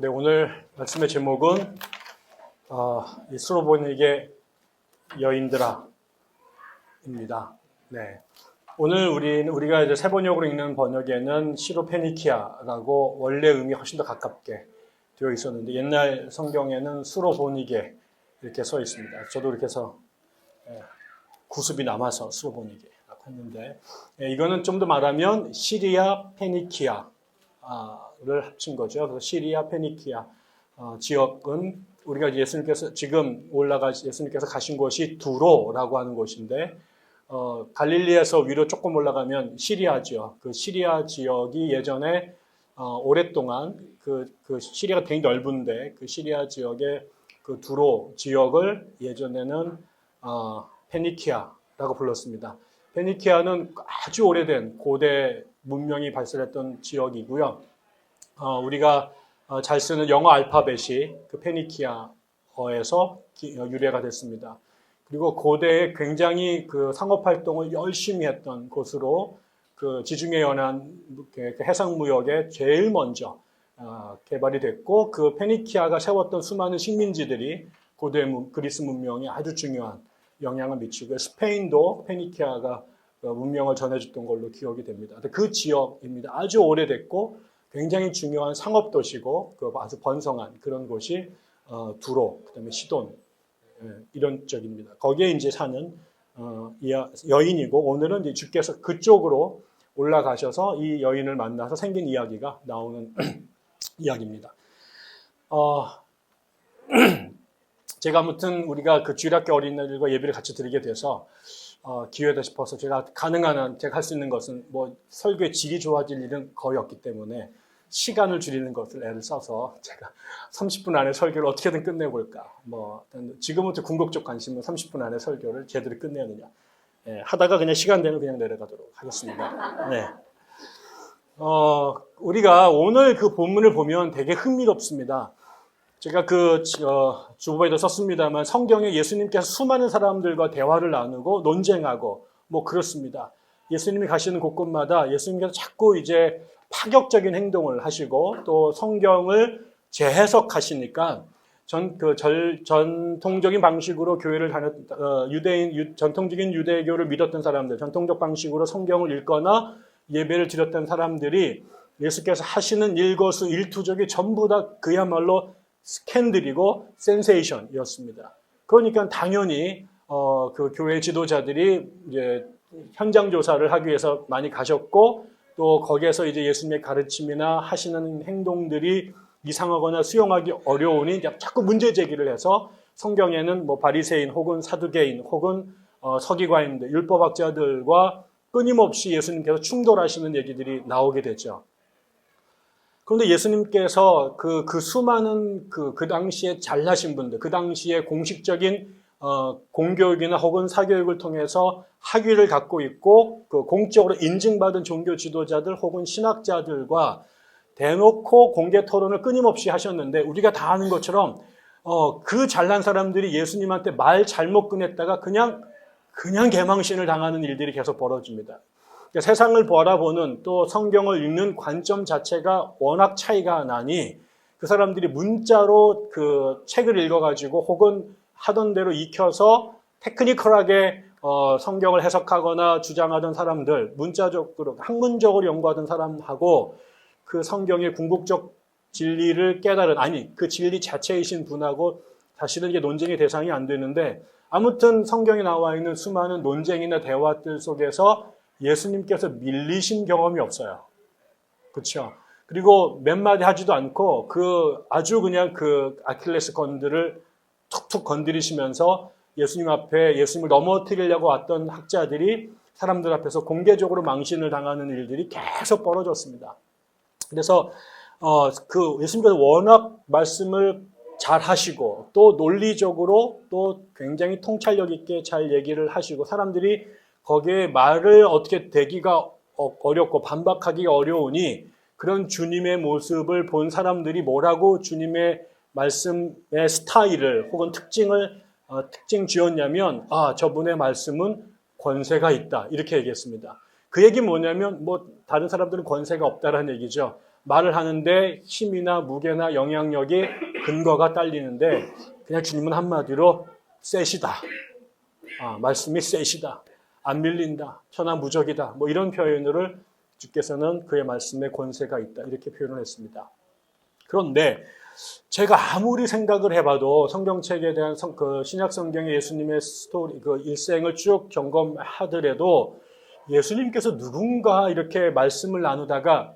네, 오늘 말씀의 제목은 이 수로보니게 여인들아입니다. 네, 오늘 우리가 이제 세번역으로 읽는 번역에는 시로페니키아라고 원래 의미 훨씬 더 가깝게 되어 있었는데 옛날 성경에는 수로보니게 이렇게 써 있습니다. 저도 이렇게 해서 구습이 남아서 수로보니게라고 했는데 이거는 좀 더 말하면 시리아 페니키아 를 합친 거죠. 그래서 시리아 페니키아 지역은 우리가 예수님께서 예수님께서 가신 곳이 두로라고 하는 곳인데 갈릴리에서 위로 조금 올라가면 시리아 지역, 그 시리아 지역이 예전에 오랫동안 그 시리아가 되게 넓은데 그 시리아 지역의 그 두로 지역을 예전에는 페니키아라고 불렀습니다. 페니키아는 아주 오래된 고대 문명이 발달했던 지역이고요. 우리가 잘 쓰는 영어 알파벳이 그 페니키아어에서 유래가 됐습니다. 그리고 고대에 굉장히 그 상업 활동을 열심히 했던 곳으로 그 지중해 연안 해상 무역에 제일 먼저 개발이 됐고 그 페니키아가 세웠던 수많은 식민지들이 고대 그리스 문명에 아주 중요한 영향을 미치고 스페인도 페니키아가 문명을 전해줬던 걸로 기억이 됩니다. 그 지역입니다. 아주 오래됐고 굉장히 중요한 상업 도시고 아주 번성한 그런 곳이 두로, 그다음에 시돈 이런 쪽입니다. 거기에 이제 사는 여인이고 오늘은 이제 주께서 그쪽으로 올라가셔서 이 여인을 만나서 생긴 이야기가 나오는 이야기입니다. 제가 아무튼 우리가 그 주일학교 어린이들과 예배를 같이 드리게 돼서 기회다 싶어서 제가 가능한 한 제가 할 수 있는 것은 뭐 설교의 질이 좋아질 일은 거의 없기 때문에 시간을 줄이는 것을 애를 써서 제가 30분 안에 설교를 어떻게든 끝내볼까. 지금부터 궁극적 관심은 30분 안에 설교를 제대로 끝내느냐. 하다가 그냥 시간 되면 그냥 내려가도록 하겠습니다. 네. 우리가 오늘 그 본문을 보면 되게 흥미롭습니다. 제가 주보에도 썼습니다만 성경에 예수님께서 수많은 사람들과 대화를 나누고 논쟁하고 뭐 그렇습니다. 예수님이 가시는 곳곳마다 예수님께서 자꾸 이제 파격적인 행동을 하시고 또 성경을 재해석하시니까 전통적인 방식으로 교회를 전통적인 유대교를 믿었던 사람들, 전통적 방식으로 성경을 읽거나 예배를 드렸던 사람들이 예수께서 하시는 일거수일투족이 전부 다 그야말로 스캔들이고 센세이션이었습니다. 그러니까 당연히 그 교회 지도자들이 이제 현장 조사를 하기 위해서 많이 가셨고 또 거기에서 이제 예수님의 가르침이나 하시는 행동들이 이상하거나 수용하기 어려우니 자꾸 문제 제기를 해서 성경에는 뭐 바리새인 혹은 사두개인 혹은 서기관인들, 율법학자들과 끊임없이 예수님께서 충돌하시는 얘기들이 나오게 되죠. 그런데 예수님께서 그 수많은 그 당시에 잘나신 분들, 그 당시에 공식적인 공교육이나 혹은 사교육을 통해서 학위를 갖고 있고 그 공적으로 인증받은 종교 지도자들 혹은 신학자들과 대놓고 공개 토론을 끊임없이 하셨는데 우리가 다 아는 것처럼 그 잘난 사람들이 예수님한테 말 잘못 꺼냈다가 그냥 개망신을 당하는 일들이 계속 벌어집니다. 그러니까 세상을 바라보는 또 성경을 읽는 관점 자체가 워낙 차이가 나니 그 사람들이 문자로 그 책을 읽어가지고 혹은 하던 대로 익혀서 테크니컬하게 성경을 해석하거나 주장하던 사람들, 문자적으로 학문적으로 연구하던 사람하고 그 성경의 궁극적 진리를 깨달은 그 진리 자체이신 분하고 사실은 이게 논쟁의 대상이 안 되는데 아무튼 성경에 나와 있는 수많은 논쟁이나 대화들 속에서 예수님께서 밀리신 경험이 없어요. 그렇죠? 그리고 몇 마디 하지도 않고 아주 그냥 그 아킬레스 건들을 툭툭 건드리시면서 예수님 앞에 예수님을 넘어뜨리려고 왔던 학자들이 사람들 앞에서 공개적으로 망신을 당하는 일들이 계속 벌어졌습니다. 그래서 예수님께서 워낙 말씀을 잘 하시고 또 논리적으로 또 굉장히 통찰력 있게 잘 얘기를 하시고 사람들이 거기에 말을 어떻게 대기가 어렵고 반박하기가 어려우니 그런 주님의 모습을 본 사람들이 뭐라고 주님의 말씀의 스타일을 혹은 특징 지었냐면 저분의 말씀은 권세가 있다 이렇게 얘기했습니다. 그 얘기 뭐냐면 다른 사람들은 권세가 없다라는 얘기죠. 말을 하는데 힘이나 무게나 영향력이 근거가 딸리는데 그냥 주님은 한마디로 셋이다. 말씀이 셋이다. 안 밀린다. 천하무적이다. 뭐 이런 표현을 주께서는 그의 말씀에 권세가 있다. 이렇게 표현을 했습니다. 그런데 제가 아무리 생각을 해봐도 성경책에 대한 그 신약 성경의 예수님의 스토리, 그 일생을 쭉 점검하더라도 예수님께서 누군가 이렇게 말씀을 나누다가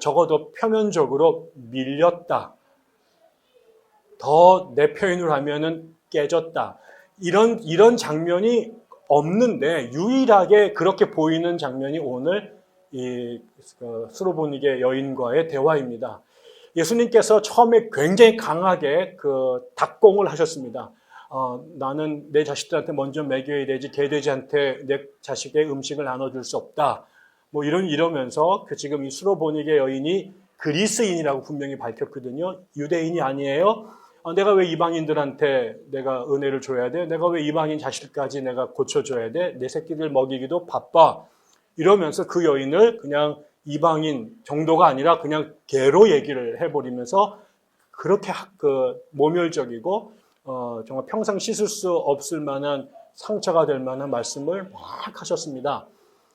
적어도 표면적으로 밀렸다. 더 내 표현으로 하면은 깨졌다. 이런 장면이 없는데 유일하게 그렇게 보이는 장면이 오늘 이 수로보니게 여인과의 대화입니다. 예수님께서 처음에 굉장히 강하게 그 đặc 공을 하셨습니다. 나는 내 자식들한테 먼저 먹여야 되지 개돼지한테 내 자식의 음식을 나눠줄 수 없다. 뭐 이러면서 지금 이 수로보니게 여인이 그리스인이라고 분명히 밝혔거든요. 유대인이 아니에요. 내가 왜 이방인들한테 내가 은혜를 줘야 돼? 내가 왜 이방인 자식까지 내가 고쳐줘야 돼? 내 새끼들 먹이기도 바빠. 이러면서 그 여인을 그냥 이방인 정도가 아니라 그냥 개로 얘기를 해버리면서 그렇게 모멸적이고 정말 평생 씻을 수 없을 만한 상처가 될 만한 말씀을 막 하셨습니다.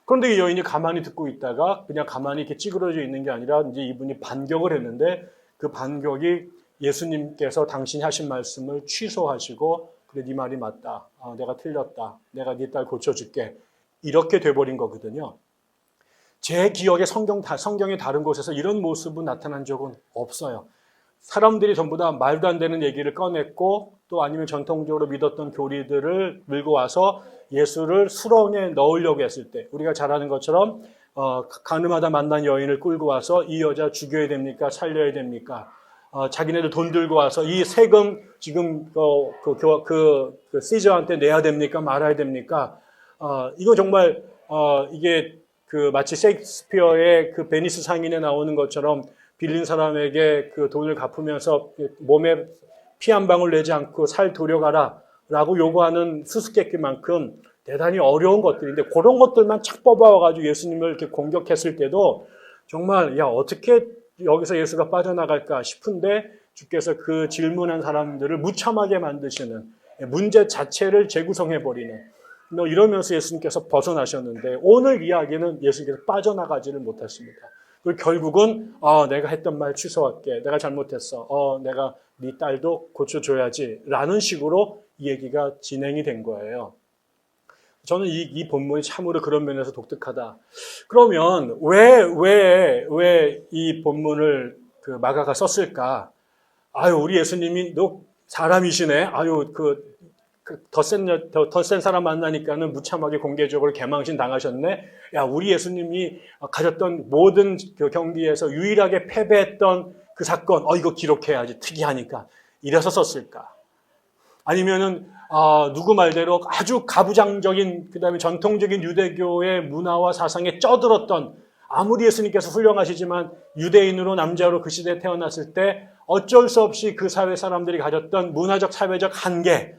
그런데 이 여인이 가만히 듣고 있다가 그냥 가만히 이렇게 찌그러져 있는 게 아니라 이제 이분이 반격을 했는데 그 반격이 예수님께서 당신이 하신 말씀을 취소하시고 그래 네 말이 맞다. 내가 틀렸다. 내가 네 딸 고쳐줄게. 이렇게 돼버린 거거든요. 제 기억에 성경의 다른 곳에서 이런 모습은 나타난 적은 없어요. 사람들이 전부 다 말도 안 되는 얘기를 꺼냈고 또 아니면 전통적으로 믿었던 교리들을 밀고 와서 예수를 수렁에 넣으려고 했을 때 우리가 잘 아는 것처럼 가늠하다 만난 여인을 끌고 와서 이 여자 죽여야 됩니까? 살려야 됩니까? 자기네들 돈 들고 와서 이 세금 지금 시저한테 내야 됩니까? 말아야 됩니까? 이거 정말 이게 마치 셰익스피어의 그 베니스 상인에 나오는 것처럼 빌린 사람에게 그 돈을 갚으면서 몸에 피 한 방울 내지 않고 살 도려가라 라고 요구하는 수수께끼만큼 대단히 어려운 것들인데 그런 것들만 착 뽑아와가지고 예수님을 이렇게 공격했을 때도 정말 어떻게 여기서 예수가 빠져나갈까 싶은데 주께서 그 질문한 사람들을 무참하게 만드시는 문제 자체를 재구성해버리는 이러면서 예수님께서 벗어나셨는데 오늘 이야기는 예수님께서 빠져나가지를 못했습니다. 그리고 결국은 내가 했던 말 취소할게. 내가 잘못했어. 내가 네 딸도 고쳐줘야지 라는 식으로 이 얘기가 진행이 된 거예요. 저는 이 본문이 참으로 그런 면에서 독특하다. 그러면 왜 이 본문을 마가가 썼을까? 우리 예수님이 너 사람이시네. 더 센 사람 만나니까는 무참하게 공개적으로 개망신 당하셨네. 우리 예수님이 가졌던 모든 그 경기에서 유일하게 패배했던 그 사건, 이거 기록해야지. 특이하니까. 이래서 썼을까? 아니면은, 누구 말대로 아주 가부장적인, 그 다음에 전통적인 유대교의 문화와 사상에 쩌들었던, 아무리 예수님께서 훌륭하시지만 유대인으로 남자로 그 시대에 태어났을 때 어쩔 수 없이 그 사회 사람들이 가졌던 문화적, 사회적 한계,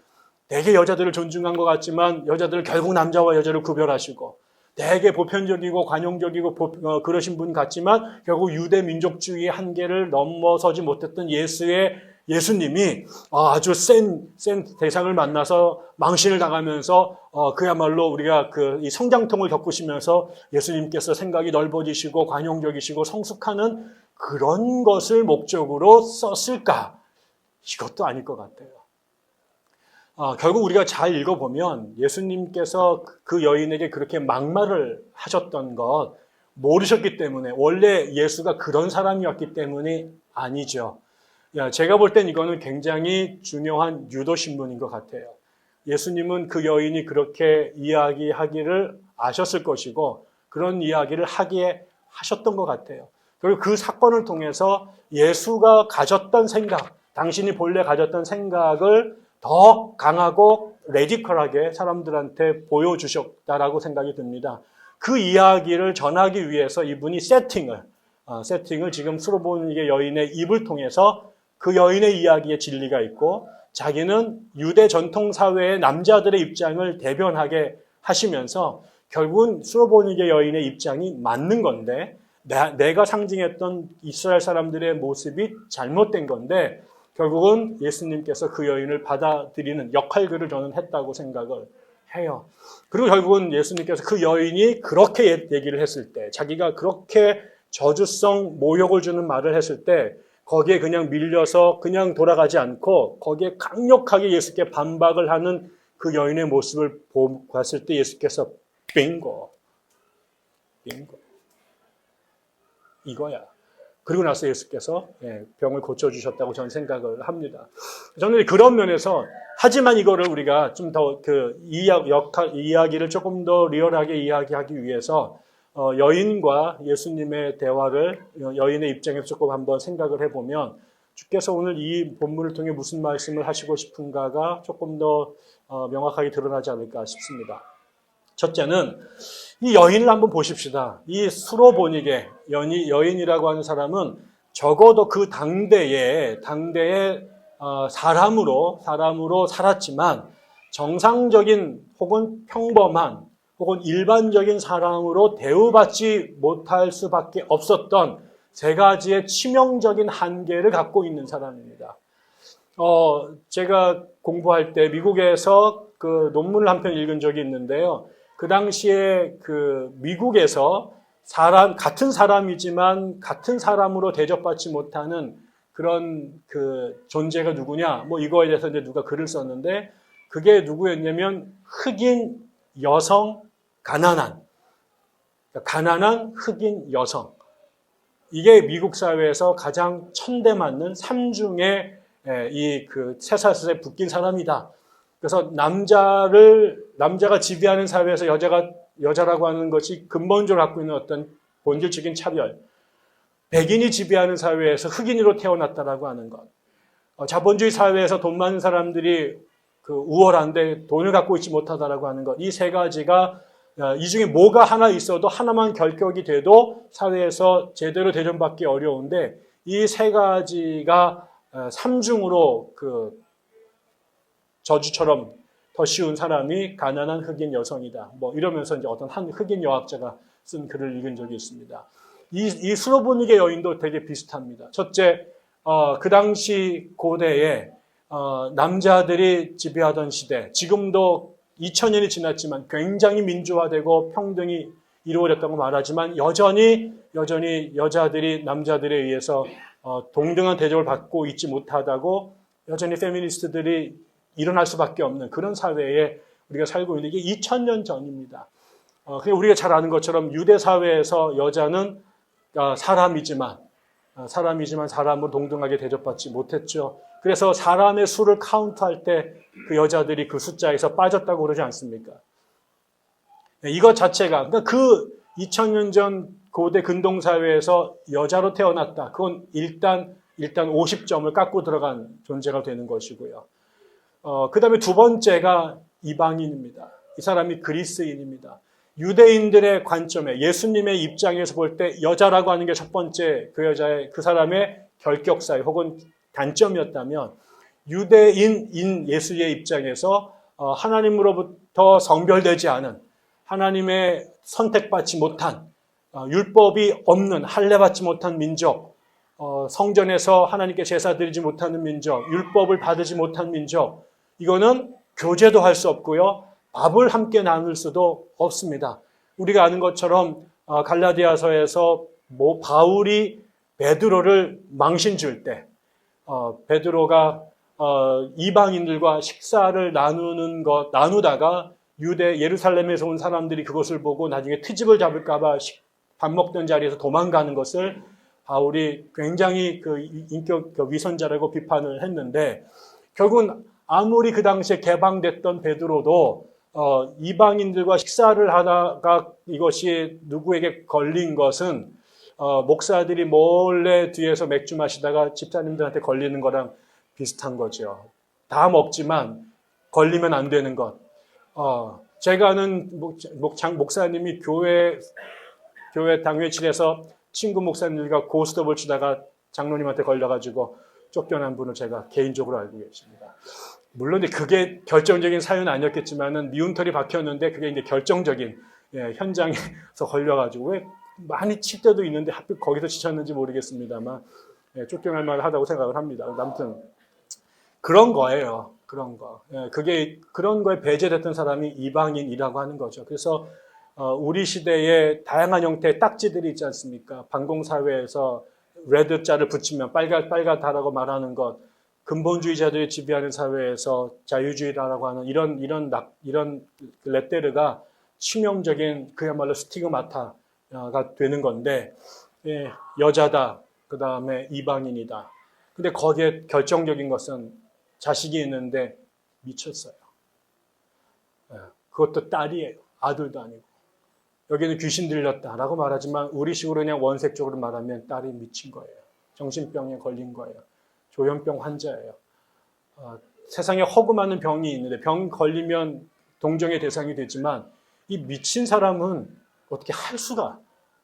되게 여자들을 존중한 것 같지만 여자들을 결국 남자와 여자를 구별하시고 되게 보편적이고 관용적이고 그러신 분 같지만 결국 유대 민족주의의 한계를 넘어서지 못했던 예수님이 아주 센 대상을 만나서 망신을 당하면서 그야말로 우리가 이 성장통을 겪으시면서 예수님께서 생각이 넓어지시고 관용적이시고 성숙하는 그런 것을 목적으로 썼을까? 이것도 아닐 것 같아요. 결국 우리가 잘 읽어보면 예수님께서 그 여인에게 그렇게 막말을 하셨던 것 모르셨기 때문에 원래 예수가 그런 사람이었기 때문이 아니죠. 제가 볼 땐 이거는 굉장히 중요한 유도신문인 것 같아요. 예수님은 그 여인이 그렇게 이야기하기를 아셨을 것이고 그런 이야기를 하기에 하셨던 것 같아요. 그리고 그 사건을 통해서 예수가 가졌던 생각, 당신이 본래 가졌던 생각을 더 강하고 레디컬하게 사람들한테 보여주셨다라고 생각이 듭니다. 그 이야기를 전하기 위해서 이분이 세팅을 지금 수로보니게 여인의 입을 통해서 그 여인의 이야기에 진리가 있고 자기는 유대 전통사회의 남자들의 입장을 대변하게 하시면서 결국은 수로보니게 여인의 입장이 맞는 건데 내가 상징했던 이스라엘 사람들의 모습이 잘못된 건데 결국은 예수님께서 그 여인을 받아들이는 역할들을 저는 했다고 생각을 해요. 그리고 결국은 예수님께서 그 여인이 그렇게 얘기를 했을 때, 자기가 그렇게 저주성 모욕을 주는 말을 했을 때 거기에 그냥 밀려서 그냥 돌아가지 않고 거기에 강력하게 예수께 반박을 하는 그 여인의 모습을 봤을 때 예수께서 빙고 이거야. 그리고 나서 예수께서 병을 고쳐주셨다고 저는 생각을 합니다. 저는 그런 면에서, 하지만 이거를 우리가 좀 더 그 이야기를 조금 더 리얼하게 이야기하기 위해서 여인과 예수님의 대화를 여인의 입장에서 조금 한번 생각을 해보면 주께서 오늘 이 본문을 통해 무슨 말씀을 하시고 싶은가가 조금 더 명확하게 드러나지 않을까 싶습니다. 첫째는 이 여인을 한번 보십시다. 이 수로보니게 여인이라고 하는 사람은 적어도 그 당대에 사람으로 살았지만 정상적인 혹은 평범한 혹은 일반적인 사람으로 대우받지 못할 수밖에 없었던 세 가지의 치명적인 한계를 갖고 있는 사람입니다. 제가 공부할 때 미국에서 그 논문을 한 편 읽은 적이 있는데요. 그 당시에 그 미국에서 같은 사람이지만 같은 사람으로 대접받지 못하는 그런 그 존재가 누구냐? 뭐 이거에 대해서 이제 누가 글을 썼는데 그게 누구였냐면 흑인 여성 가난한 흑인 여성. 이게 미국 사회에서 가장 천대맞는 삼중에 이 그 쇠사슬에 묶인 사람이다. 그래서 남자가 지배하는 사회에서 여자라고 하는 것이 근본적으로 갖고 있는 어떤 본질적인 차별. 백인이 지배하는 사회에서 흑인으로 태어났다라고 하는 것. 자본주의 사회에서 돈 많은 사람들이 그 우월한데 돈을 갖고 있지 못하다라고 하는 것. 이 세 가지가 이 중에 뭐가 하나 있어도 하나만 결격이 돼도 사회에서 제대로 대접받기 어려운데 이 세 가지가 삼중으로 그 저주처럼 더 쉬운 사람이 가난한 흑인 여성이다. 뭐 이러면서 이제 어떤 한 흑인 여학자가 쓴 글을 읽은 적이 있습니다. 이 수로보니게 여인도 되게 비슷합니다. 첫째, 그 당시 고대에 남자들이 지배하던 시대, 지금도 2000년이 지났지만 굉장히 민주화되고 평등이 이루어졌다고 말하지만 여전히 여자들이 남자들에 의해서 동등한 대접을 받고 있지 못하다고 여전히 페미니스트들이 일어날 수밖에 없는 그런 사회에 우리가 살고 있는 게 2000년 전입니다. 그냥 우리가 잘 아는 것처럼 유대 사회에서 여자는 사람이지만 사람으로 동등하게 대접받지 못했죠. 그래서 사람의 수를 카운트할 때 그 여자들이 그 숫자에서 빠졌다고 그러지 않습니까? 이것 자체가 그러니까 그 2000년 전 고대 근동 사회에서 여자로 태어났다. 그건 일단 50점을 깎고 들어간 존재가 되는 것이고요. 그 다음에 두 번째가 이방인입니다. 이 사람이 그리스인입니다. 유대인들의 관점에 예수님의 입장에서 볼 때 여자라고 하는 게 첫 번째 그 사람의 결격사유 혹은 단점이었다면 유대인인 예수의 입장에서 하나님으로부터 성별되지 않은 하나님의 선택받지 못한 율법이 없는 할례받지 못한 민족 성전에서 하나님께 제사 드리지 못하는 민족 율법을 받지 못한 민족 이거는 교제도 할 수 없고요. 밥을 함께 나눌 수도 없습니다. 우리가 아는 것처럼 갈라디아서에서 바울이 베드로를 망신 줄 때 베드로가 이방인들과 식사를 나누다가 예루살렘에서 온 사람들이 그것을 보고 나중에 트집을 잡을까 봐 밥 먹던 자리에서 도망가는 것을 바울이 굉장히 그 인격 위선자라고 비판을 했는데 결국은 아무리 그 당시에 개방됐던 베드로도 이방인들과 식사를 하다가 이것이 누구에게 걸린 것은 목사들이 몰래 뒤에서 맥주 마시다가 집사님들한테 걸리는 거랑 비슷한 거죠. 다 먹지만 걸리면 안 되는 것. 제가 아는 목사님이 교회 당회실에서 친구 목사님들과 고스톱을 치다가 장로님한테 걸려가지고 쫓겨난 분을 제가 개인적으로 알고 계십니다. 물론 그게 결정적인 사유는 아니었겠지만은 미운털이 박혔는데 그게 이제 결정적인 현장에서 걸려가지고 왜 많이 칠 때도 있는데 하필 거기서 지쳤는지 모르겠습니다만 쫓겨날 만하다고 생각을 합니다. 아무튼 그런 거예요. 그런 거. 그게 그런 거에 배제됐던 사람이 이방인이라고 하는 거죠. 그래서 우리 시대에 다양한 형태의 딱지들이 있지 않습니까? 반공사회에서 레드자를 붙이면 빨갛다라고 말하는 것, 근본주의자들이 지배하는 사회에서 자유주의라고 하는 이런 레테르가 치명적인 그야말로 스티그마타가 되는 건데, 여자다, 그 다음에 이방인이다. 근데 거기에 결정적인 것은 자식이 있는데 미쳤어요. 그것도 딸이에요. 아들도 아니고. 여기는 귀신 들렸다라고 말하지만 우리식으로 그냥 원색적으로 말하면 딸이 미친 거예요. 정신병에 걸린 거예요. 조현병 환자예요. 세상에 허구 많은 병이 있는데 병 걸리면 동정의 대상이 되지만 이 미친 사람은 어떻게 할 수가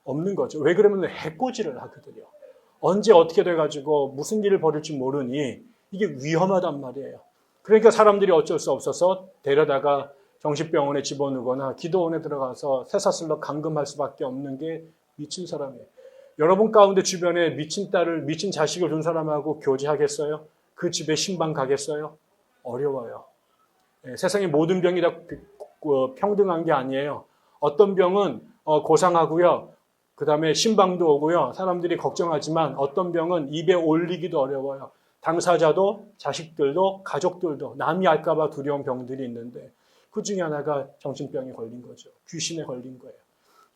없는 거죠. 왜 그러면 해코지를 하거든요. 언제 어떻게 돼가지고 무슨 일을 벌일지 모르니 이게 위험하단 말이에요. 그러니까 사람들이 어쩔 수 없어서 데려다가 정신병원에 집어넣거나 기도원에 들어가서 쇠사슬로 감금할 수밖에 없는 게 미친 사람이에요. 여러분 가운데 주변에 미친 딸을, 미친 자식을 둔 사람하고 교제하겠어요? 그 집에 신방 가겠어요? 어려워요. 세상의 모든 병이 다 평등한 게 아니에요. 어떤 병은 고상하고요. 그 다음에 신방도 오고요. 사람들이 걱정하지만 어떤 병은 입에 올리기도 어려워요. 당사자도 자식들도 가족들도 남이 알까봐 두려운 병들이 있는데 그 중에 하나가 정신병에 걸린 거죠. 귀신에 걸린 거예요.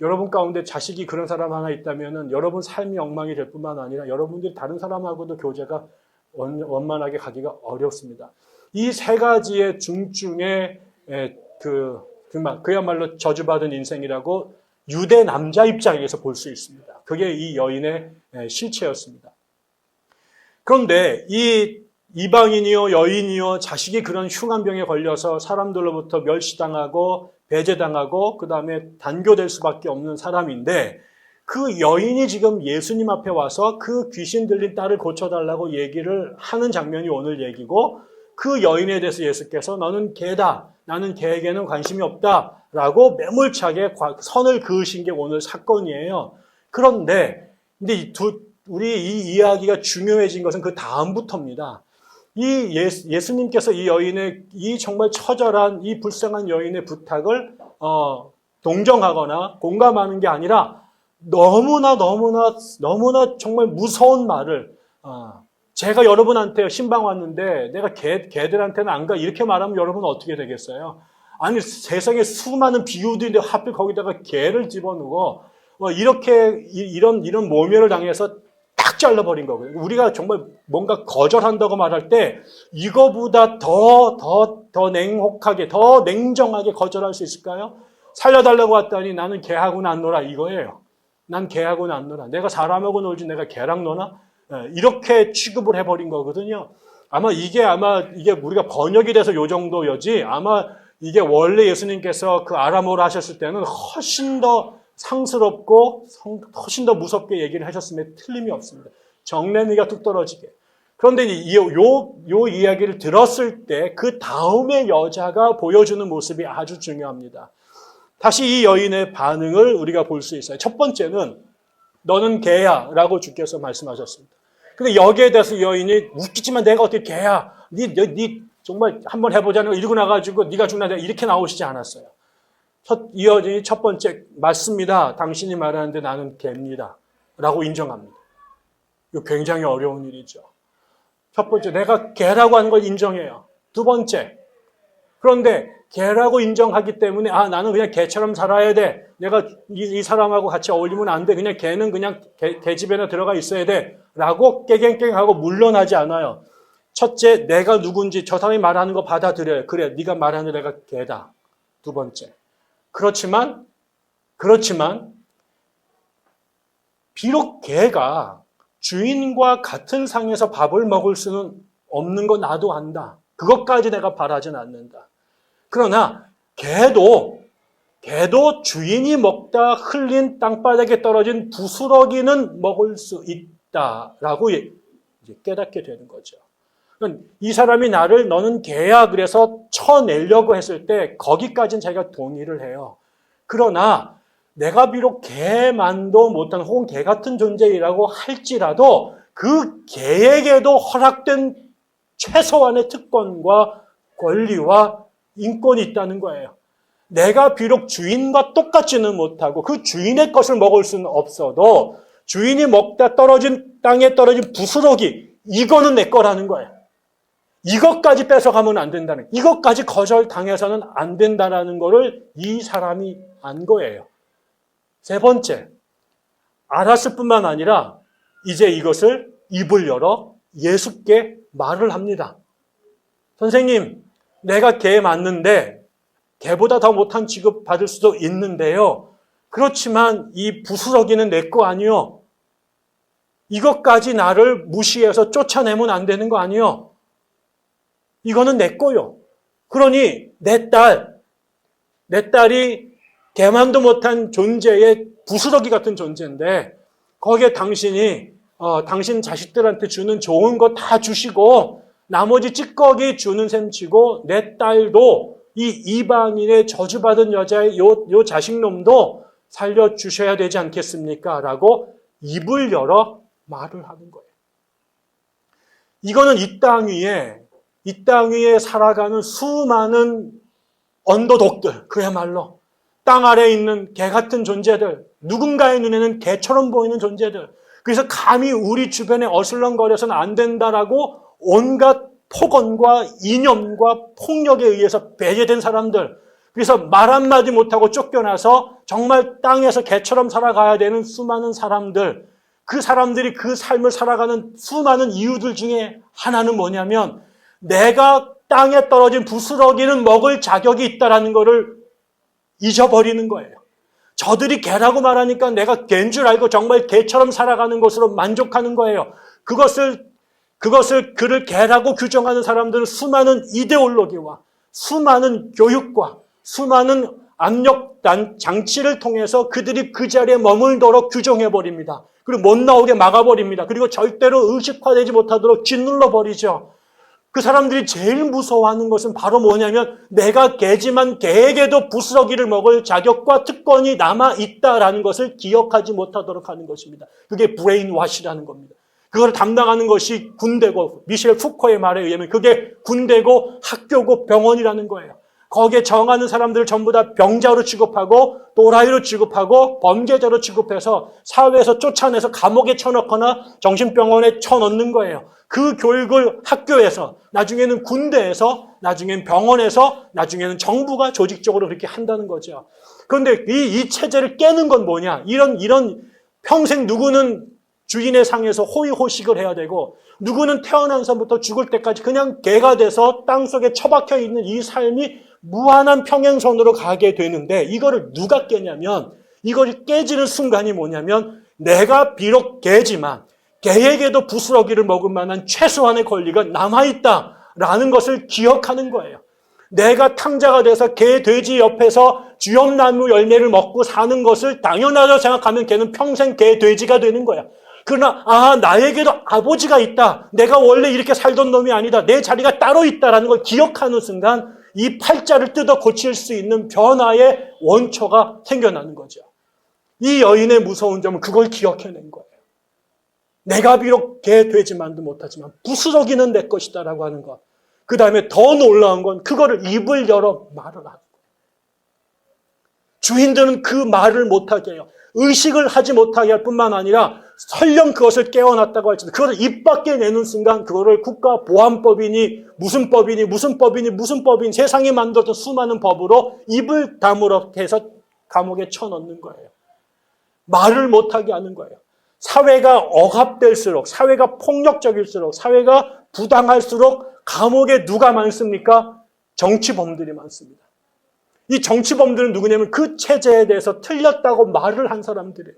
여러분 가운데 자식이 그런 사람 하나 있다면 여러분 삶이 엉망이 될 뿐만 아니라 여러분들이 다른 사람하고도 교제가 원만하게 가기가 어렵습니다. 이 세 가지의 중증의 그야말로 저주받은 인생이라고 유대 남자 입장에서 볼 수 있습니다. 그게 이 여인의 실체였습니다. 그런데 이 이방인이요 여인이요 자식이 그런 흉한 병에 걸려서 사람들로부터 멸시당하고 배제당하고 그 다음에 단교될 수밖에 없는 사람인데 그 여인이 지금 예수님 앞에 와서 그 귀신 들린 딸을 고쳐달라고 얘기를 하는 장면이 오늘 얘기고 그 여인에 대해서 예수께서 너는 개다. 나는 개에게는 관심이 없다. 라고 매몰차게 선을 그으신 게 오늘 사건이에요. 그런데 우리 이 이야기가 중요해진 것은 그 다음부터입니다. 이 예수님께서 이 여인의 이 정말 처절한 이 불쌍한 여인의 부탁을 동정하거나 공감하는 게 아니라 너무나 정말 무서운 말을 제가 여러분한테 신방 왔는데 내가 개들한테는 안 가 이렇게 말하면 여러분 어떻게 되겠어요? 아니 세상에 수많은 비유들인데 하필 거기다가 개를 집어넣고 이런 모멸을 당해서 딱 잘라버린 거고요. 우리가 정말 뭔가 거절한다고 말할 때 이거보다 더 냉혹하게, 더 냉정하게 거절할 수 있을까요? 살려달라고 왔더니 나는 개하고는 안 놀아 이거예요. 난 개하고는 안 놀아. 내가 사람하고 놀지 내가 개랑 노나? 이렇게 취급을 해버린 거거든요. 아마 이게 우리가 번역이 돼서 요 정도여지 아마 이게 원래 예수님께서 그 아람어로 하셨을 때는 훨씬 더 상스럽고 훨씬 더 무섭게 얘기를 하셨음에 틀림이 없습니다. 정내미가 뚝 떨어지게. 그런데 요 이야기를 들었을 때 그 다음에 여자가 보여주는 모습이 아주 중요합니다. 다시 이 여인의 반응을 우리가 볼 수 있어요. 첫 번째는 너는 개야 라고 주께서 말씀하셨습니다. 근데 여기에 대해서 여인이 웃기지만 내가 어떻게 개야? 네 정말 한번 해보자는 거 이러고 나가지고 네가 죽나 내가 이렇게 나오시지 않았어요. 이 여인이 첫 번째 맞습니다. 당신이 말하는데 나는 개입니다. 라고 인정합니다. 이거 굉장히 어려운 일이죠. 첫 번째 내가 개라고 하는 걸 인정해요. 두 번째 그런데 개라고 인정하기 때문에 나는 그냥 개처럼 살아야 돼. 내가 이 사람하고 같이 어울리면 안 돼. 그냥 개는 그냥 개 집에나 들어가 있어야 돼. 라고 깨갱깽하고 물러나지 않아요. 첫째, 내가 누군지 저 사람이 말하는 거 받아들여요. 그래, 네가 말하는 내가 개다. 두 번째. 그렇지만 비록 개가 주인과 같은 상에서 밥을 먹을 수는 없는 거 나도 안다. 그것까지 내가 바라진 않는다. 그러나 개도 주인이 먹다 흘린 땅바닥에 떨어진 부스러기는 먹을 수 있다라고 이제 깨닫게 되는 거죠. 이 사람이 나를 너는 개야 그래서 쳐내려고 했을 때 거기까지는 자기가 동의를 해요. 그러나 내가 비록 개만도 못한 혹은 개 같은 존재이라고 할지라도 그 개에게도 허락된 최소한의 특권과 권리와 인권이 있다는 거예요. 내가 비록 주인과 똑같지는 못하고 그 주인의 것을 먹을 수는 없어도 주인이 먹다 땅에 떨어진 부스러기, 이거는 내 거라는 거예요. 이것까지 뺏어가면 안 된다는, 이것까지 거절당해서는 안 된다는 거를 이 사람이 안 거예요. 세 번째, 알았을 뿐만 아니라 이제 이것을 입을 열어 예수께 말을 합니다. 선생님, 내가 개 맞는데 개보다 더 못한 취급 받을 수도 있는데요. 그렇지만 이 부스러기는 내 거 아니요. 이것까지 나를 무시해서 쫓아내면 안 되는 거 아니요. 이거는 내 거요. 그러니 내 딸이 개만도 못한 존재의 부스러기 같은 존재인데 거기에 당신 자식들한테 주는 좋은 거 다 주시고 나머지 찌꺼기 주는 셈 치고 내 딸도 이 이방인의 저주받은 여자의 요 자식놈도 살려주셔야 되지 않겠습니까? 라고 입을 열어 말을 하는 거예요. 이거는 이 땅 위에 살아가는 수많은 언더독들, 그야말로 땅 아래에 있는 개 같은 존재들, 누군가의 눈에는 개처럼 보이는 존재들, 그래서 감히 우리 주변에 어슬렁거려서는 안 된다라고 온갖 폭언과 이념과 폭력에 의해서 배제된 사람들, 그래서 말 한마디 못하고 쫓겨나서 정말 땅에서 개처럼 살아가야 되는 수많은 사람들, 그 사람들이 그 삶을 살아가는 수많은 이유들 중에 하나는 뭐냐면 내가 땅에 떨어진 부스러기는 먹을 자격이 있다는 것을 잊어버리는 거예요. 저들이 개라고 말하니까 내가 개인 줄 알고 정말 개처럼 살아가는 것으로 만족하는 거예요. 그를 개라고 규정하는 사람들은 수많은 이데올로기와 수많은 교육과 수많은 압력 장치를 통해서 그들이 그 자리에 머물도록 규정해버립니다. 그리고 못 나오게 막아버립니다. 그리고 절대로 의식화되지 못하도록 짓눌러버리죠. 그 사람들이 제일 무서워하는 것은 바로 뭐냐면 내가 개지만 개에게도 부스러기를 먹을 자격과 특권이 남아있다라는 것을 기억하지 못하도록 하는 것입니다. 그게 브레인워시라는 겁니다. 그걸 담당하는 것이 군대고 미셸 푸코의 말에 의하면 그게 군대고 학교고 병원이라는 거예요. 거기에 정하는 사람들을 전부 다 병자로 취급하고 또라이로 취급하고 범죄자로 취급해서 사회에서 쫓아내서 감옥에 쳐넣거나 정신병원에 쳐넣는 거예요. 그 교육을 학교에서, 나중에는 군대에서, 나중에는 병원에서, 나중에는 정부가 조직적으로 그렇게 한다는 거죠. 그런데 이 체제를 깨는 건 뭐냐? 이런 평생 누구는 주인의 상에서 호의호식을 해야 되고 누구는 태어나서부터 죽을 때까지 그냥 개가 돼서 땅속에 처박혀 있는 이 삶이 무한한 평행선으로 가게 되는데 이거를 누가 깨냐면 이걸 깨지는 순간이 뭐냐면 내가 비록 개지만 개에게도 부스러기를 먹을 만한 최소한의 권리가 남아있다라는 것을 기억하는 거예요. 내가 탕자가 돼서 개, 돼지 옆에서 주염나무 열매를 먹고 사는 것을 당연하다고 생각하면 걔는 평생 개, 돼지가 되는 거야. 그러나 나에게도 아버지가 있다. 내가 원래 이렇게 살던 놈이 아니다. 내 자리가 따로 있다라는 걸 기억하는 순간 이 팔자를 뜯어 고칠 수 있는 변화의 원초가 생겨나는 거죠. 이 여인의 무서운 점은 그걸 기억해낸 거예요. 내가 비록 개, 돼지만도 못하지만 부스러기는 내 것이다라고 하는 것. 그 다음에 더 놀라운 건 그거를 입을 열어 말을 하는 거예요. 주인들은 그 말을 못하게 해요. 의식을 하지 못하게 할 뿐만 아니라 설령 그것을 깨어났다고 할지라도 그것을 입 밖에 내는 순간 그거를 국가보안법이니 무슨 법이니 세상이 만들었던 수많은 법으로 입을 다물어 해서 감옥에 쳐넣는 거예요. 말을 못하게 하는 거예요. 사회가 억압될수록, 사회가 폭력적일수록, 사회가 부당할수록 감옥에 누가 많습니까? 정치범들이 많습니다. 이 정치범들은 누구냐면 그 체제에 대해서 틀렸다고 말을 한 사람들이에요.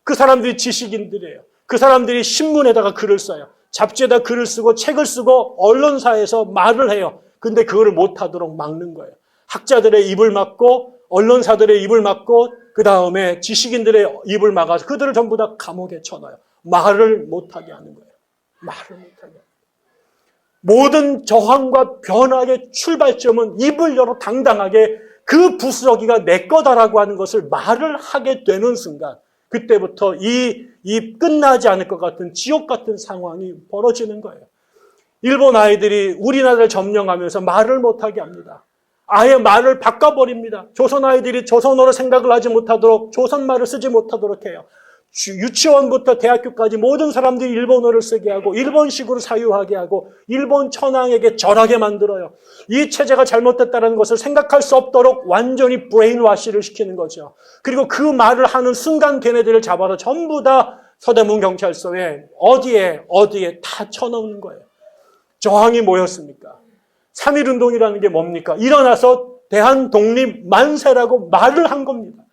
그 사람들이 지식인들이에요. 그 사람들이 신문에다가 글을 써요. 잡지에다 글을 쓰고 책을 쓰고 언론사에서 말을 해요. 근데 그거를 못하도록 막는 거예요. 학자들의 입을 막고 언론사들의 입을 막고 그 다음에 지식인들의 입을 막아서 그들을 전부 다 감옥에 쳐넣어요. 말을 못하게 하는 거예요. 말을 못하게 하는 거예요. 모든 저항과 변화의 출발점은 입을 열어 당당하게 그 부스러기가 내 거다라고 하는 것을 말을 하게 되는 순간 그때부터 이 끝나지 않을 것 같은 지옥 같은 상황이 벌어지는 거예요. 일본 아이들이 우리나라를 점령하면서 말을 못하게 합니다. 아예 말을 바꿔버립니다. 조선 아이들이 조선어로 생각을 하지 못하도록 조선말을 쓰지 못하도록 해요. 유치원부터 대학교까지 모든 사람들이 일본어를 쓰게 하고 일본식으로 사유하게 하고 일본 천황에게 절하게 만들어요. 이 체제가 잘못됐다는 것을 생각할 수 없도록 완전히 브레인와시를 시키는 거죠. 그리고 그 말을 하는 순간 걔네들을 잡아서 전부 다 서대문 경찰서에 어디에 다 쳐넣는 거예요. 저항이 뭐였습니까? 3.1운동이라는 게 뭡니까? 일어나서 대한독립 만세라고 말을 한 겁니다.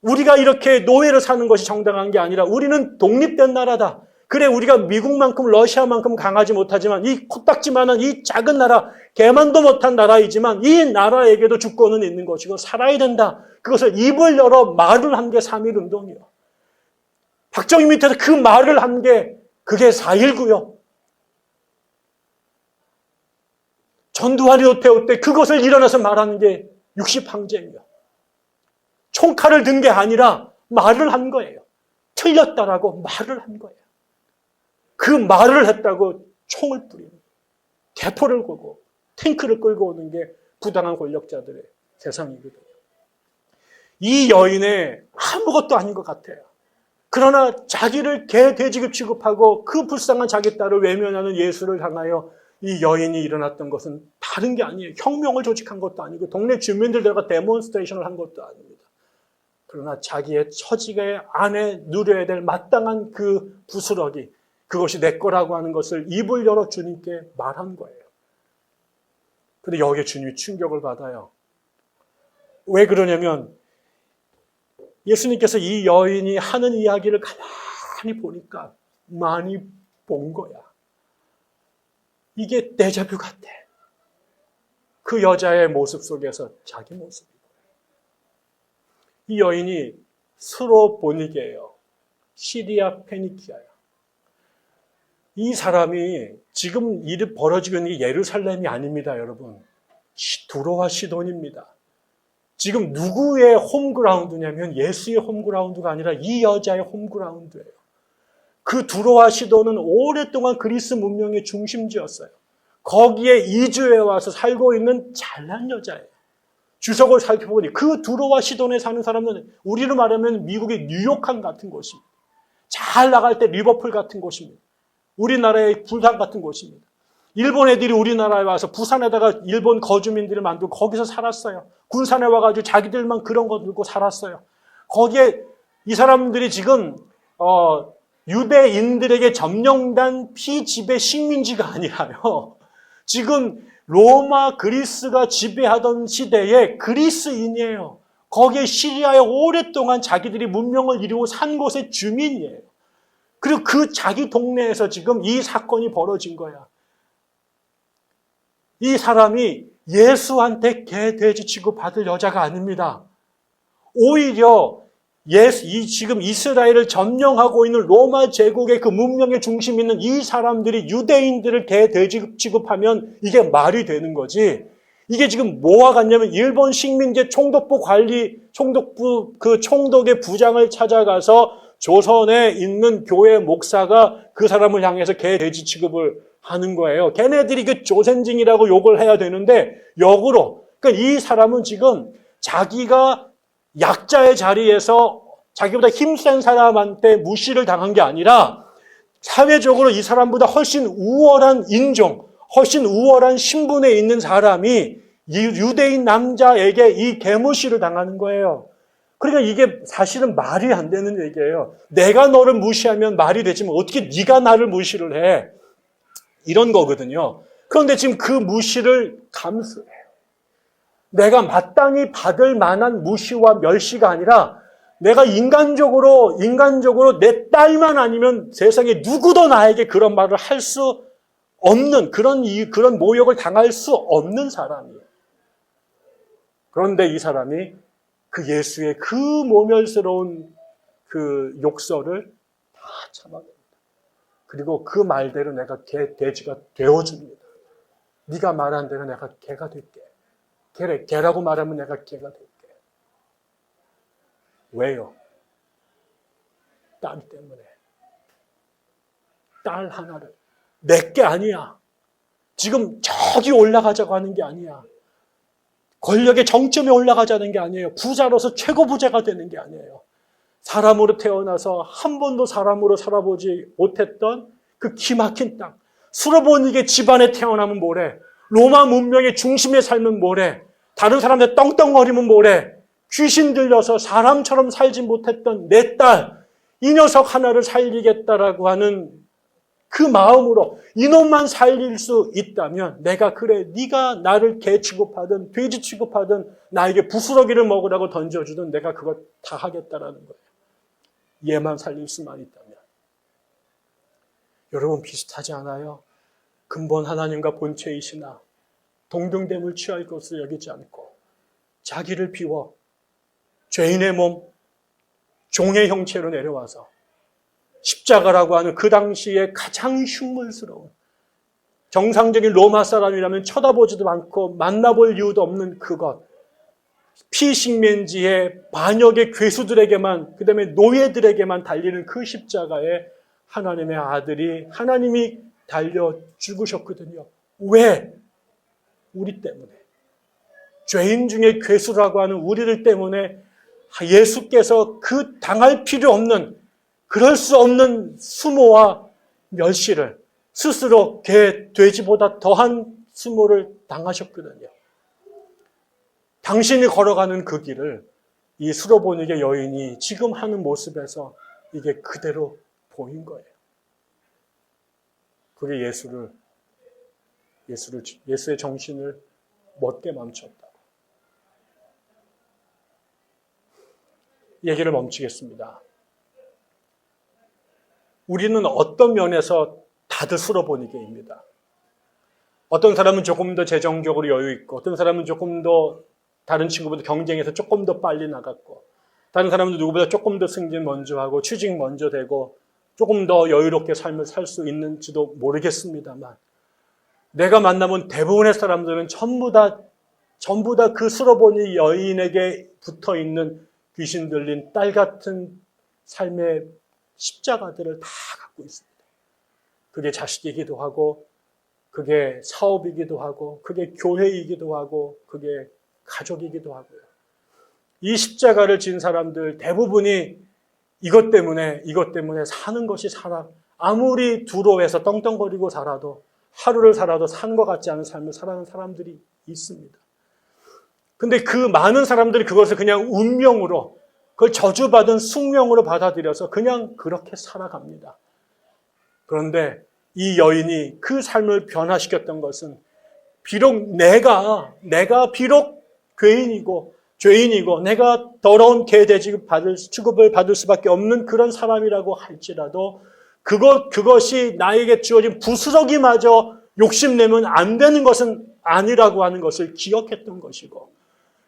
우리가 이렇게 노예로 사는 것이 정당한 게 아니라 우리는 독립된 나라다. 그래, 우리가 미국만큼 러시아만큼 강하지 못하지만 이 코딱지만한 이 작은 나라, 개만도 못한 나라이지만 이 나라에게도 주권은 있는 것이고 살아야 된다. 그것을 입을 열어 말을 한 게 3.1운동이요. 박정희 밑에서 그 말을 한 게 그게 4.19요. 전두환이 어때요? 그것을 일어나서 말하는 게 60항쟁이요. 총칼을 든 게 아니라 말을 한 거예요. 틀렸다라고 말을 한 거예요. 그 말을 했다고 총을 뿌리는 대포를 걸고 탱크를 끌고 오는 게 부당한 권력자들의 세상이거든요. 이 여인의 아무것도 아닌 것 같아요. 그러나 자기를 개, 돼지급 취급하고 그 불쌍한 자기 딸을 외면하는 예수를 향하여 이 여인이 일어났던 것은 다른 게 아니에요. 혁명을 조직한 것도 아니고 동네 주민들과 데몬스트레이션을 한 것도 아닙니다. 그러나 자기의 처지에 안에 누려야 될 마땅한 그 부스러기, 그것이 내 거라고 하는 것을 입을 열어 주님께 말한 거예요. 그런데 여기에 주님이 충격을 받아요. 왜 그러냐면 예수님께서 이 여인이 하는 이야기를 가만히 보니까 많이 본 거야. 이게 데자뷰 같아. 그 여자의 모습 속에서 자기 모습. 이 여인이 스로보니게예요. 시리아 페니키아야. 이 사람이 지금 일이 벌어지고 있는 게 예루살렘이 아닙니다, 여러분. 두로와 시돈입니다. 지금 누구의 홈그라운드냐면 예수의 홈그라운드가 아니라 이 여자의 홈그라운드예요. 그 두로와 시돈은 오랫동안 그리스 문명의 중심지였어요. 거기에 이주해 와서 살고 있는 잘난 여자예요. 주석을 살펴보니 그 두로와 시돈에 사는 사람은 우리로 말하면 미국의 뉴욕항 같은 곳입니다. 잘 나갈 때 리버풀 같은 곳입니다. 우리나라의 부산 같은 곳입니다. 일본 애들이 우리나라에 와서 부산에다가 일본 거주민들을 만들고 거기서 살았어요. 군산에 와가지고 자기들만 그런 거 들고 살았어요. 거기에 이 사람들이 지금 유대인들에게 점령된 피지배 식민지가 아니라요. 지금 로마 그리스가 지배하던 시대의 그리스인이에요. 거기에 시리아에 오랫동안 자기들이 문명을 이루고 산 곳의 주민이에요. 그리고 그 자기 동네에서 지금 이 사건이 벌어진 거야. 이 사람이 예수한테 개, 돼지 취급받을 여자가 아닙니다. 오히려 지금 이스라엘을 점령하고 있는 로마 제국의 그 문명의 중심에 있는 이 사람들이 유대인들을 개, 돼지 취급하면 이게 말이 되는 거지. 이게 지금 뭐와 같냐면 일본 식민지 총독부 그 총독의 부장을 찾아가서 조선에 있는 교회 목사가 그 사람을 향해서 개, 돼지 취급을 하는 거예요. 걔네들이 그 조센징이라고 욕을 해야 되는데 역으로. 그러니까 이 사람은 지금 자기가 약자의 자리에서 자기보다 힘센 사람한테 무시를 당한 게 아니라 사회적으로 이 사람보다 훨씬 우월한 인종, 훨씬 우월한 신분에 있는 사람이 유대인 남자에게 이 개무시를 당하는 거예요. 그러니까 이게 사실은 말이 안 되는 얘기예요. 내가 너를 무시하면 말이 되지만 어떻게 네가 나를 무시를 해? 이런 거거든요. 그런데 지금 그 무시를 감수해요. 내가 마땅히 받을 만한 무시와 멸시가 아니라 내가 인간적으로 내 딸만 아니면 세상에 누구도 나에게 그런 말을 할 수 없는 그런 모욕을 당할 수 없는 사람이에요. 그런데 이 사람이 그 예수의 그 모멸스러운 그 욕설을 다 참아냅니다. 그리고 그 말대로 내가 돼지가 되어줍니다. 네가 말한 대로 내가 개가 될게. 개라고 말하면 내가 개가 될게. 왜요? 딸 때문에. 딸 하나를. 내게 아니야. 지금 저기 올라가자고 하는 게 아니야. 권력의 정점에 올라가자는 게 아니에요. 부자로서 최고 부자가 되는 게 아니에요. 사람으로 태어나서 한 번도 사람으로 살아보지 못했던 그 기막힌 땅. 수로보니게 집안에 태어나면 뭐래? 로마 문명의 중심에 살면 뭐래? 다른 사람들 떵떵거리면 뭐래? 귀신 들려서 사람처럼 살지 못했던 내 딸, 이 녀석 하나를 살리겠다라고 하는 그 마음으로 이놈만 살릴 수 있다면 내가 그래 네가 나를 개 취급하든 돼지 취급하든 나에게 부스러기를 먹으라고 던져주든 내가 그걸 다 하겠다라는 거예요. 얘만 살릴 수만 있다면. 여러분 비슷하지 않아요? 근본 하나님과 본체이시나 동등됨을 취할 것을 여기지 않고 자기를 비워 죄인의 몸, 종의 형체로 내려와서 십자가라고 하는 그 당시에 가장 흉물스러운 정상적인 로마 사람이라면 쳐다보지도 않고 만나볼 이유도 없는 그것, 피식민지의 반역의 괴수들에게만, 그 다음에 노예들에게만 달리는 그 십자가에 하나님의 아들이 하나님이 달려 죽으셨거든요. 왜? 우리 때문에. 죄인 중에 괴수라고 하는 우리들 때문에 예수께서 그 당할 필요 없는, 그럴 수 없는 수모와 멸시를 스스로 개, 돼지보다 더한 수모를 당하셨거든요. 당신이 걸어가는 그 길을 이 수로보니게 여인이 지금 하는 모습에서 이게 그대로 보인 거예요. 그게 예수의 정신을 못게 멈췄다. 얘기를 멈추겠습니다. 우리는 어떤 면에서 다들 수로보니게입니다. 어떤 사람은 조금 더 재정적으로 여유 있고, 어떤 사람은 조금 더 다른 친구보다 경쟁해서 조금 더 빨리 나갔고, 다른 사람은 누구보다 조금 더 승진 먼저 하고, 취직 먼저 되고, 조금 더 여유롭게 삶을 살 수 있는지도 모르겠습니다만, 내가 만나본 대부분의 사람들은 전부 다 그 수로보니 여인에게 붙어 있는 귀신 들린 딸 같은 삶의 십자가들을 다 갖고 있습니다. 그게 자식이기도 하고, 그게 사업이기도 하고, 그게 교회이기도 하고, 그게 가족이기도 하고요. 이 십자가를 진 사람들 대부분이 이것 때문에 사는 것이 아무리 두로해서 떵떵거리고 살아도 하루를 살아도 사는 것 같지 않은 삶을 살아가는 사람들이 있습니다. 근데 그 많은 사람들이 그것을 그냥 운명으로, 그걸 저주받은 숙명으로 받아들여서 그냥 그렇게 살아갑니다. 그런데 이 여인이 그 삶을 변화시켰던 것은 비록 내가 비록 죄인이고 내가 더러운 개돼지 취급을 받을 수밖에 없는 그런 사람이라고 할지라도 그것이 나에게 주어진 부스러기마저 욕심내면 안 되는 것은 아니라고 하는 것을 기억했던 것이고,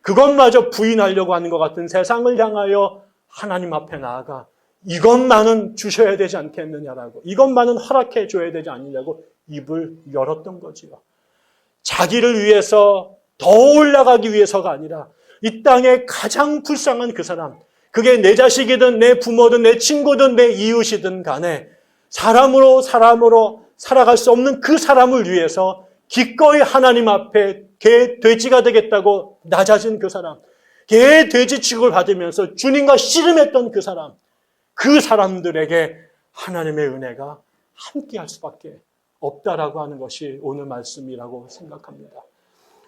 그것마저 부인하려고 하는 것 같은 세상을 향하여 하나님 앞에 나아가 이것만은 주셔야 되지 않겠느냐라고, 이것만은 허락해 줘야 되지 않느냐고 입을 열었던 거지요. 자기를 위해서 더 올라가기 위해서가 아니라 이 땅에 가장 불쌍한 그 사람, 그게 내 자식이든 내 부모든 내 친구든 내 이웃이든 간에 사람으로 살아갈 수 없는 그 사람을 위해서 기꺼이 하나님 앞에 개, 돼지가 되겠다고 낮아진 그 사람, 개, 돼지 취급을 받으면서 주님과 씨름했던 그 사람, 그 사람들에게 하나님의 은혜가 함께할 수밖에 없다라고 하는 것이 오늘 말씀이라고 생각합니다.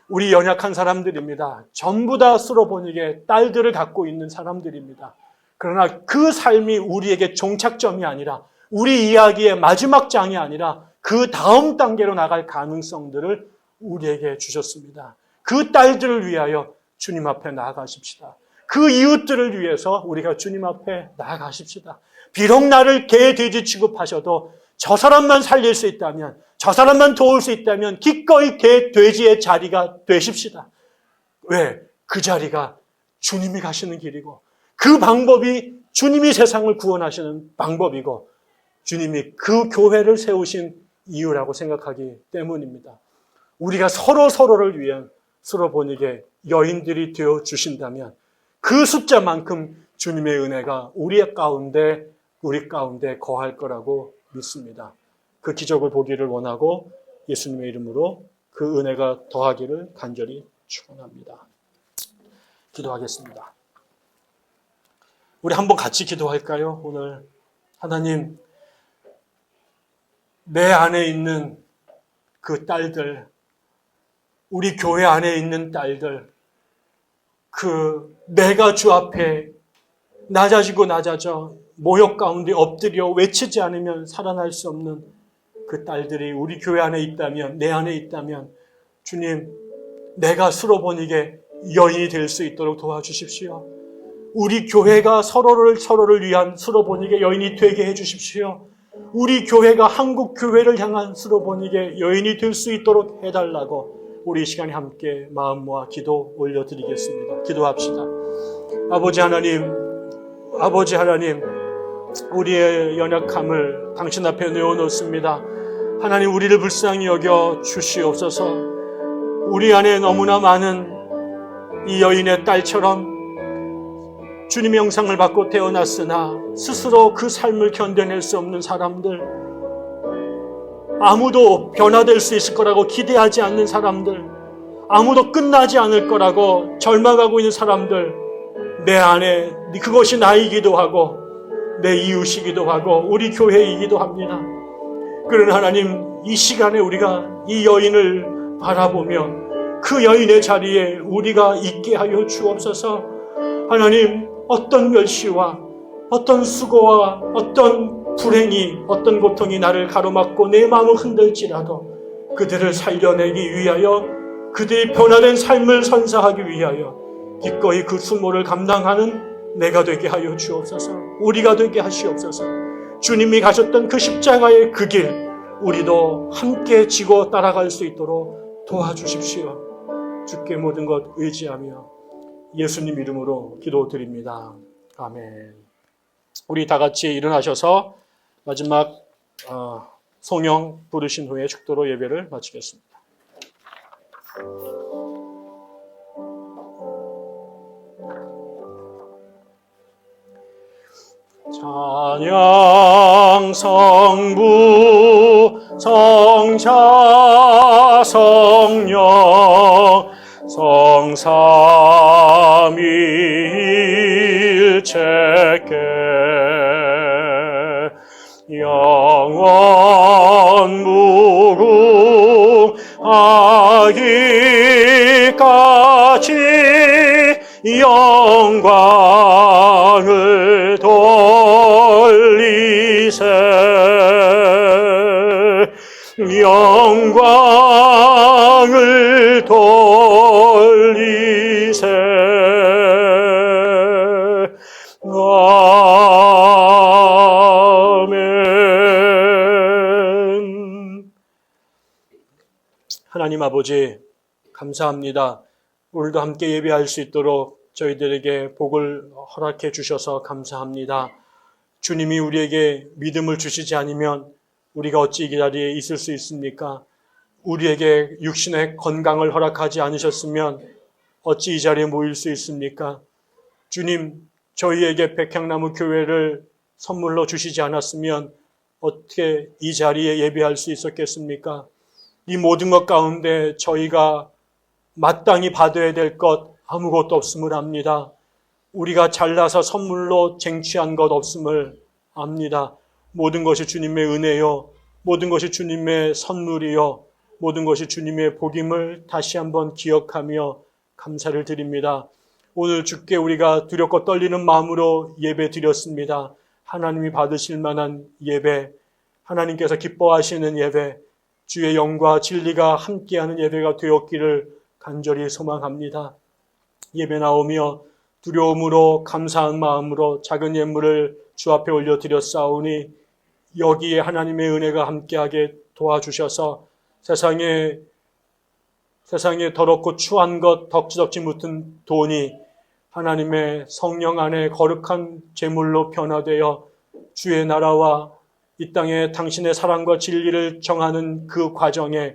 우리 연약한 사람들입니다. 전부 다 수로보니게 딸들을 갖고 있는 사람들입니다. 그러나 그 삶이 우리에게 종착점이 아니라, 우리 이야기의 마지막 장이 아니라 그 다음 단계로 나갈 가능성들을 우리에게 주셨습니다. 그 딸들을 위하여 주님 앞에 나아가십시다. 그 이웃들을 위해서 우리가 주님 앞에 나아가십시다. 비록 나를 개, 돼지 취급하셔도 저 사람만 살릴 수 있다면, 저 사람만 도울 수 있다면 기꺼이 개, 돼지의 자리가 되십시다. 왜? 그 자리가 주님이 가시는 길이고, 그 방법이 주님이 세상을 구원하시는 방법이고, 주님이 그 교회를 세우신 이유라고 생각하기 때문입니다. 우리가 서로를 위한 스로보닉의 여인들이 되어 주신다면 그 숫자만큼 주님의 은혜가 우리 가운데 거할 거라고 믿습니다. 그 기적을 보기를 원하고 예수님의 이름으로 그 은혜가 더하기를 간절히 축원합니다. 기도하겠습니다. 우리 한번 같이 기도할까요? 오늘 하나님, 내 안에 있는 그 딸들, 우리 교회 안에 있는 딸들, 내가 주 앞에 낮아지고 낮아져 모욕 가운데 엎드려 외치지 않으면 살아날 수 없는 그 딸들이 우리 교회 안에 있다면, 내 안에 있다면 주님, 내가 스로보닉의 여인이 될 수 있도록 도와주십시오. 우리 교회가 서로를 위한 스로보닉의 여인이 되게 해주십시오. 우리 교회가 한국 교회를 향한 스로보닉의 여인이 될 수 있도록 해달라고 우리 이 시간에 함께 마음 모아 기도 올려드리겠습니다. 기도합시다. 아버지 하나님, 우리의 연약함을 당신 앞에 내어놓습니다. 하나님, 우리를 불쌍히 여겨 주시옵소서. 우리 안에 너무나 많은 이 여인의 딸처럼 주님의 형상을 받고 태어났으나 스스로 그 삶을 견뎌낼 수 없는 사람들, 아무도 변화될 수 있을 거라고 기대하지 않는 사람들, 아무도 끝나지 않을 거라고 절망하고 있는 사람들, 내 안에 그것이 나이기도 하고 내 이웃이기도 하고 우리 교회이기도 합니다. 그러나 하나님, 이 시간에 우리가 이 여인을 바라보며 그 여인의 자리에 우리가 있게 하여 주옵소서. 하나님, 어떤 멸시와 어떤 수고와 어떤 불행이, 어떤 고통이 나를 가로막고 내 마음을 흔들지라도 그들을 살려내기 위하여, 그들이 변화된 삶을 선사하기 위하여 기꺼이 그 수모를 감당하는 내가 되게 하여 주옵소서. 우리가 되게 하시옵소서. 주님이 가셨던 그 십자가의 그 길, 우리도 함께 지고 따라갈 수 있도록 도와주십시오. 주께 모든 것 의지하며 예수님 이름으로 기도드립니다. 아멘. 우리 다 같이 일어나셔서 마지막 성령 부르신 후에 축도로 예배를 마치겠습니다. 찬양 성부 성자 성령 성삼위일체께 영원 무궁하기까지 영광을 돌리세. 영광을 돌리세. 아멘. 하나님 아버지, 감사합니다. 오늘도 함께 예배할 수 있도록 저희들에게 복을 허락해 주셔서 감사합니다. 주님이 우리에게 믿음을 주시지 않으면 우리가 어찌 이 자리에 있을 수 있습니까? 우리에게 육신의 건강을 허락하지 않으셨으면 어찌 이 자리에 모일 수 있습니까? 주님, 저희에게 백향나무 교회를 선물로 주시지 않았으면 어떻게 이 자리에 예배할 수 있었겠습니까? 이 모든 것 가운데 저희가 마땅히 받아야 될 것 아무것도 없음을 압니다. 우리가 잘나서 선물로 쟁취한 것 없음을 압니다. 모든 것이 주님의 은혜요, 모든 것이 주님의 선물이요, 모든 것이 주님의 복임을 다시 한번 기억하며 감사를 드립니다. 오늘 주께 우리가 두렵고 떨리는 마음으로 예배 드렸습니다. 하나님이 받으실 만한 예배, 하나님께서 기뻐하시는 예배, 주의 영과 진리가 함께하는 예배가 되었기를 간절히 소망합니다. 예배 나오며 두려움으로 감사한 마음으로 작은 예물을 주 앞에 올려드렸사오니 여기에 하나님의 은혜가 함께하게 도와주셔서 세상에 더럽고 추한 것, 덕지덕지 묻은 돈이 하나님의 성령 안에 거룩한 제물로 변화되어 주의 나라와 이 땅에 당신의 사랑과 진리를 정하는 그 과정에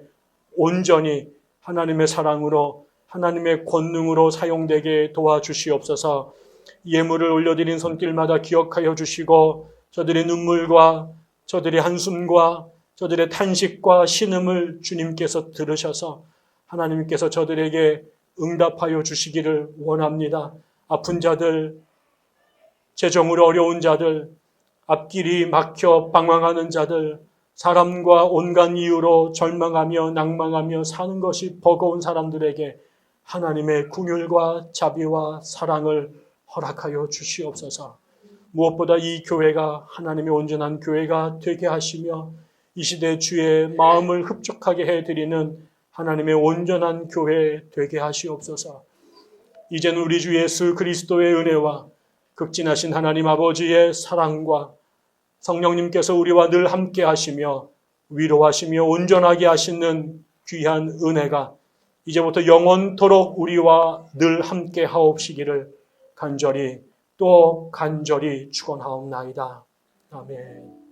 온전히 하나님의 사랑으로 하나님의 권능으로 사용되게 도와주시옵소서. 예물을 올려드린 손길마다 기억하여 주시고 저들의 눈물과 저들의 한숨과 저들의 탄식과 신음을 주님께서 들으셔서 하나님께서 저들에게 응답하여 주시기를 원합니다. 아픈 자들, 재정으로 어려운 자들, 앞길이 막혀 방황하는 자들, 사람과 온갖 이유로 절망하며 낭망하며 사는 것이 버거운 사람들에게 하나님의 긍휼과 자비와 사랑을 허락하여 주시옵소서. 무엇보다 이 교회가 하나님의 온전한 교회가 되게 하시며 이 시대 주의 마음을 흡족하게 해드리는 하나님의 온전한 교회 되게 하시옵소서. 이제는 우리 주 예수 그리스도의 은혜와 극진하신 하나님 아버지의 사랑과 성령님께서 우리와 늘 함께 하시며 위로하시며 온전하게 하시는 귀한 은혜가 이제부터 영원토록 우리와 늘 함께 하옵시기를 간절히 또 간절히 축원하옵나이다. 아멘.